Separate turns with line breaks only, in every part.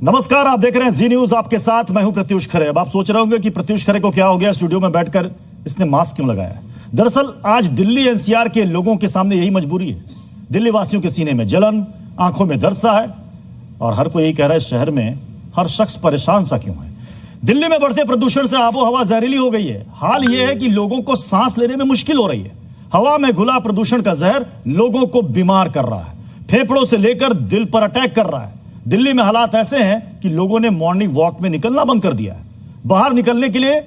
नमस्कार, आप देख रहे हैं जी न्यूज, आपके साथ मैं हूं प्रत्युष खरे। अब आप सोच रहे होंगे कि प्रत्युष खरे को क्या हो गया, स्टूडियो में बैठकर इसने मास्क क्यों लगाया है। दरअसल आज दिल्ली एनसीआर के लोगों के सामने यही मजबूरी है। दिल्ली वासियों के सीने में जलन, आंखों में दर्द सा है और हर कोई यही कह रहा है शहर में हर शख्स परेशान सा क्यों है। दिल्ली में बढ़ते प्रदूषण से आबो हवा जहरीली हो गई है। हाल यह है कि लोगों को सांस लेने में मुश्किल हो रही है। हवा में घुला प्रदूषण का जहर लोगों को बीमार कर रहा है, फेफड़ों से लेकर दिल पर अटैक कर रहा है। दिल्ली में हालात ऐसे हैं कि लोगों ने मॉर्निंग वॉक में निकलना बंद कर दिया है। बाहर निकलने के लिए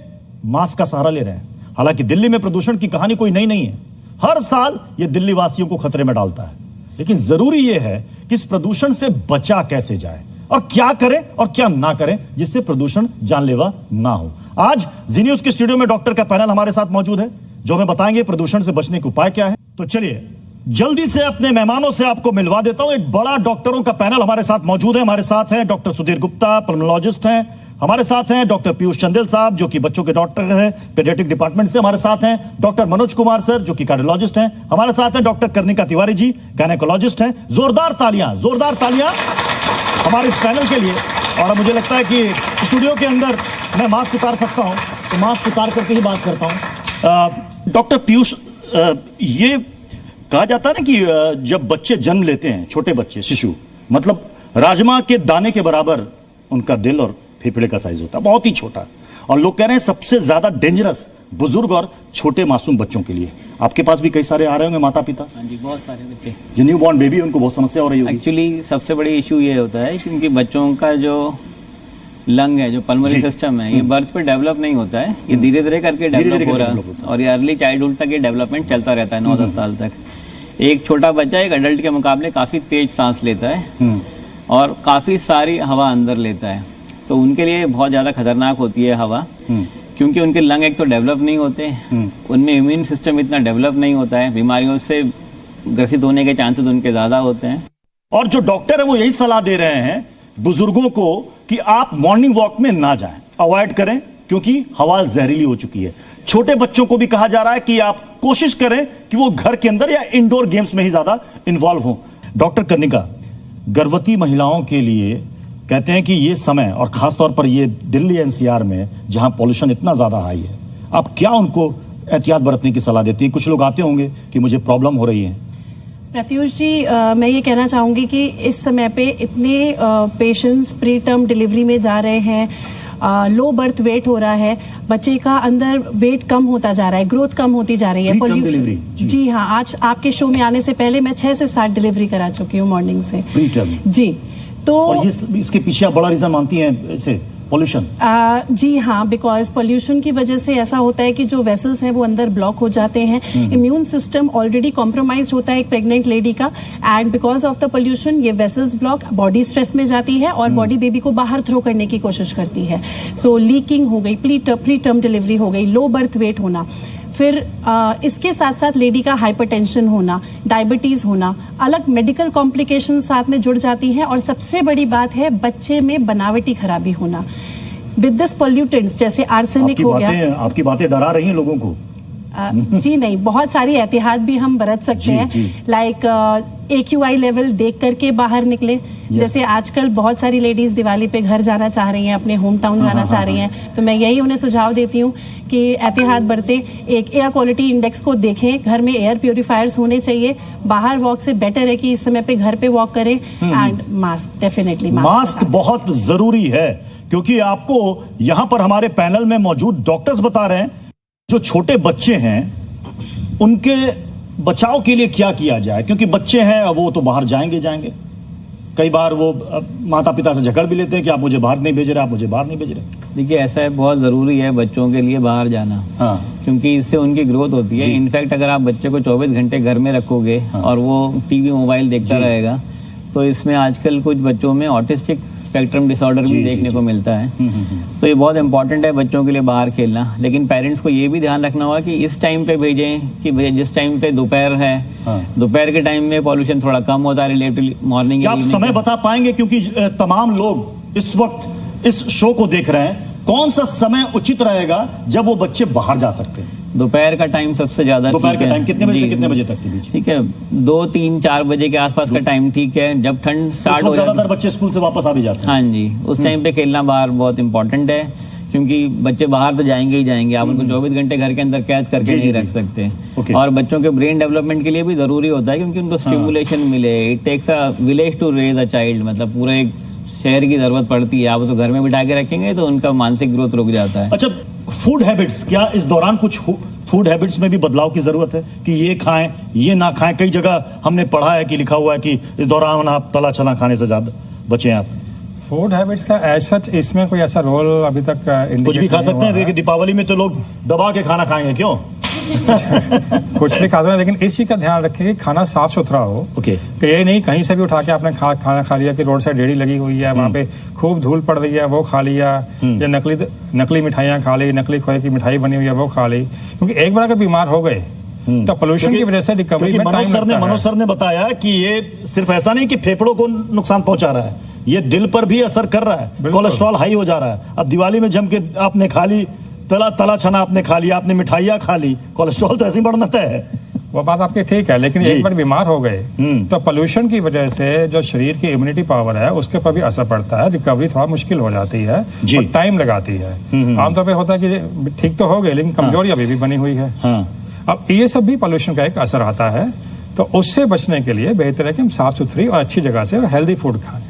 मास्क का सहारा ले रहे हैं। हालांकि दिल्ली में प्रदूषण की कहानी कोई नई नहीं है। हर साल यह दिल्ली वासियों को खतरे में डालता है। लेकिन जरूरी यह है कि इस प्रदूषण से बचा कैसे जाए और क्या करें और क्या ना करें जिससे प्रदूषण जानलेवा ना हो। आज जी न्यूज के स्टूडियो में डॉक्टर का पैनल हमारे साथ मौजूद है जो हमें बताएंगे प्रदूषण से बचने के उपाय क्या है। तो चलिए जल्दी से अपने मेहमानों से आपको मिलवा देता हूं। एक बड़ा डॉक्टरों का पैनल हमारे साथ मौजूद है। हमारे साथ हैं डॉक्टर सुधीर गुप्ता, पल्मोलॉजिस्ट हैं। हमारे साथ हैं डॉक्टर पीयूष चंदेल साहब जो कि बच्चों के डॉक्टर हैं, पीडियाट्रिक डिपार्टमेंट से। हमारे साथ हैं डॉक्टर मनोज कुमार सर जो कि कार्डियोलॉजिस्ट हैं। हमारे साथ हैं डॉक्टर कर्णिका तिवारी जी, गायनेकोलॉजिस्ट हैं। जोरदार तालियां हमारे इस पैनल के लिए। और मुझे लगता है कि स्टूडियो के अंदर मैं मास्क उतार सकता हूं तो मास्क उतार करके ही बात करता हूं। डॉक्टर पीयूष, ये कहा जाता है ना कि जब बच्चे जन्म लेते हैं, छोटे बच्चे, शिशु, मतलब राजमा के दाने के बराबर उनका दिल और फेफड़े का साइज होता है, बहुत ही छोटा। और लोग कह रहे हैं सबसे ज्यादा डेंजरस बुजुर्ग और छोटे मासूम बच्चों के लिए। आपके पास भी कई सारे आ रहे होंगे माता पिता।
हाँ जी, बहुत सारे बच्चे
जो न्यू बॉर्न बेबी, उनको बहुत समस्या हो रही है।
एक्चुअली सबसे बड़ी इशू ये होता है क्योंकि बच्चों का जो लंग है, जो पल्मोनरी सिस्टम है, ये बर्थ पे डेवलप नहीं होता है। ये धीरे धीरे करके डेवलप हो रहा है और ये अर्ली चाइल्डहुड तक ये डेवलपमेंट चलता रहता है, 9-10 साल तक। एक छोटा बच्चा एक अडल्ट के मुकाबले काफी तेज सांस लेता है और काफी सारी हवा अंदर लेता है। तो उनके लिए बहुत ज्यादा खतरनाक होती है हवा, क्योंकि उनके लंग एक तो डेवलप नहीं होते, उनमें इम्यून सिस्टम इतना डेवलप नहीं होता है, बीमारियों से ग्रसित होने के चांसेस उनके ज्यादा होते हैं।
और जो डॉक्टर है वो यही सलाह दे रहे हैं बुजुर्गों को कि आप मॉर्निंग वॉक में ना जाएं, अवॉइड करें क्योंकि हवा जहरीली हो चुकी है। छोटे बच्चों को भी कहा जा रहा है कि आप कोशिश करें कि वो घर के अंदर या इंडोर गेम्स में ही ज्यादा इन्वॉल्व हो। डॉक्टर कर्णिका, गर्भवती महिलाओं के लिए कहते हैं कि ये समय, और खासतौर पर ये दिल्ली एनसीआर में जहां पॉल्यूशन इतना ज्यादा हाई है, आप क्या उनको एहतियात बरतने की सलाह देती है? कुछ लोग आते होंगे कि मुझे प्रॉब्लम हो रही है।
प्रत्युष जी, मैं ये कहना चाहूंगी कि इस समय पे इतने पेशेंट्स प्री टर्म डिलीवरी में जा रहे हैं, लो बर्थ वेट हो रहा है, बच्चे का अंदर वेट कम होता जा रहा है, ग्रोथ कम होती जा रही है।
डिलीवरी
जी हाँ, आज आपके शो में आने से पहले मैं 6 से 7 डिलीवरी करा चुकी हूँ मॉर्निंग से।
प्री टर्म
जी, तो
और इसके पीछे आप बड़ा रीजन मानती हैं इसे, पॉल्यूशन?
जी हाँ, बिकॉज पॉल्यूशन की वजह से ऐसा होता है कि जो वेसल्स हैं वो अंदर ब्लॉक हो जाते हैं। इम्यून सिस्टम ऑलरेडी कॉम्प्रोमाइज होता है एक प्रेग्नेंट लेडी का, and because of the pollution ये वेसल्स ब्लॉक, बॉडी स्ट्रेस में जाती है और बॉडी बेबी को बाहर थ्रो करने की कोशिश करती है। सो लीकिंग हो गई, प्री टर्म डिलीवरी हो गई, लो बर्थ वेट होना, फिर इसके साथ साथ लेडी का हाइपरटेंशन होना, डायबिटीज होना, अलग मेडिकल कॉम्प्लिकेशन साथ में जुड़ जाती हैं। और सबसे बड़ी बात है बच्चे में बनावटी खराबी होना विद दिस पोल्यूटेंट्स, जैसे आर्सेनिक हो गया।
आपकी बातें डरा रही हैं लोगों को?
जी नहीं, बहुत सारी एहतियात भी हम बरत सकते हैं, लाइक AQI लेवल देख करके बाहर निकले। जैसे आजकल बहुत सारी लेडीज दिवाली पे घर जाना चाह रही हैं, अपने होम टाउन जाना चाह रही हैं, तो मैं यही उन्हें सुझाव देती हूँ कि एहतियात बरते, एक एयर क्वालिटी इंडेक्स को देखें, घर में एयर प्योरीफायर्स होने चाहिए। बाहर वॉक से बेटर है कि इस समय पे घर पे वॉक करें, एंड मास्क, डेफिनेटली मास्क
बहुत जरूरी है। क्योंकि आपको यहाँ पर हमारे पैनल में मौजूद डॉक्टर्स बता रहे हैं जो छोटे बच्चे हैं उनके बचाव के लिए क्या किया जाए, क्योंकि बच्चे हैं वो तो बाहर जाएंगे। कई बार वो माता पिता से झगड़ भी लेते हैं कि आप मुझे बाहर नहीं भेज रहे, आप मुझे बाहर नहीं भेज रहे।
देखिए, ऐसा है, बहुत जरूरी है बच्चों के लिए बाहर जाना।
हाँ।
क्योंकि इससे उनकी ग्रोथ होती है। इनफैक्ट अगर आप बच्चे को 24 घंटे घर में रखोगे और वो टीवी मोबाइल देखता रहेगा, तो इसमें आजकल कुछ बच्चों में ऑटिस्टिक स्पेक्ट्रम डिसऑर्डर भी देखने को मिलता है। तो ये बहुत इंपॉर्टेंट है बच्चों के लिए बाहर खेलना। लेकिन पेरेंट्स को ये भी ध्यान रखना होगा कि इस टाइम पे भेजें कि जिस टाइम पे दोपहर है, दोपहर के टाइम में पॉल्यूशन थोड़ा कम होता है रिलेटिवली मॉर्निंग।
आप समय बता पाएंगे, क्योंकि तमाम लोग इस वक्त इस शो को देख रहे हैं, कौन सा समय उचित रहेगा जब वो बच्चे बाहर जा सकते हैं?
दोपहर का टाइम सबसे ज्यादा
दोपहर
ठीक
का
है।
टाइम कितने बजे से
जी,
कितने बजे तक के बीच?
ठीक है, 2, 3, 4 बजे के आसपास का टाइम ठीक है, जब ठंड स्टार्ट हो जाती
ज्यादातर
है।
बच्चे स्कूल से वापस आ भी जाते हैं।
हाँ जी, उस टाइम पे खेलना बाहर बहुत इंपॉर्टेंट है, क्योंकि बच्चे बाहर तो जाएंगे ही जाएंगे, आप उनको 24 घंटे घर के अंदर कैद करके
जी,
नहीं
जी,
रख
जी।
सकते।
ओके।
और बच्चों के ब्रेन डेवलपमेंट के लिए भी जरूरी होता है, क्योंकि उनको स्टिमुलेशन मिले। It takes a village to raise a child, मतलब पूरे एक शहर की जरूरत पड़ती है। आप उसको घर में बिठा के रखेंगे तो उनका मानसिक ग्रोथ रुक जाता है।
अच्छा, फूड हैबिट्स, क्या इस दौरान कुछ फूड हैबिट्स में भी बदलाव की जरूरत है कि ये खाएं ये ना खाएं? कई जगह हमने पढ़ा है कि लिखा हुआ है कि इस दौरान आप तला चला खाने से ज्यादा बचें आप।
फूड हैबिट्स का ऐसा इसमें कोई ऐसा रोल अभी तक
कुछ भी खा सकते हैं, देखिए दीपावली में तो लोग दबा के खाना खाएंगे, क्यों?
कुछ भी खा सकते हैं, लेकिन इस चीज का ध्यान रखें कि खाना साफ सुथरा हो।
ओके।
कि ये नहीं कहीं से भी उठा के आपने खाना खा लिया कि रोड साइड रेहड़ी लगी हुई है, वहाँ पे खूब धूल पड़ रही है वो खा लिया, या नकली मिठाइयाँ खा ली, नकली खोए की मिठाई बनी हुई है वो खा ली। क्योंकि एक बार अगर बीमार हो गए तो पोल्यूशन की वजह से रिकवरी में टाइम लगता है।
मनोज सर ने बताया कि ये सिर्फ ऐसा नहीं कि फेफड़ों को नुकसान पहुंचा रहा है, ये दिल पर भी असर कर रहा है, कोलेस्ट्रॉल हाई हो जा रहा है। अब दिवाली में जम के आपने खा ली तला छना, आपने खा लिया, आपने मिठाइयाँ खा ली, कोलेस्ट्रॉल तो ऐसे ही बढ़ना तय है।
वो बात आपकी ठीक है, लेकिन एक बार बीमार हो गए तो पोल्यूशन की वजह से जो शरीर की इम्यूनिटी पावर है उसके ऊपर भी असर पड़ता है, रिकवरी थोड़ा मुश्किल हो जाती है और टाइम लगाती है। आमतौर पे होता है कि ठीक तो हो गए लेकिन कमजोरी अभी भी बनी हुई है। अब ये सब भी पोल्यूशन का एक असर आता है, तो उससे बचने के लिए बेहतर है कि हम साफ सुथरी और अच्छी जगह से हेल्दी फूड खाएं।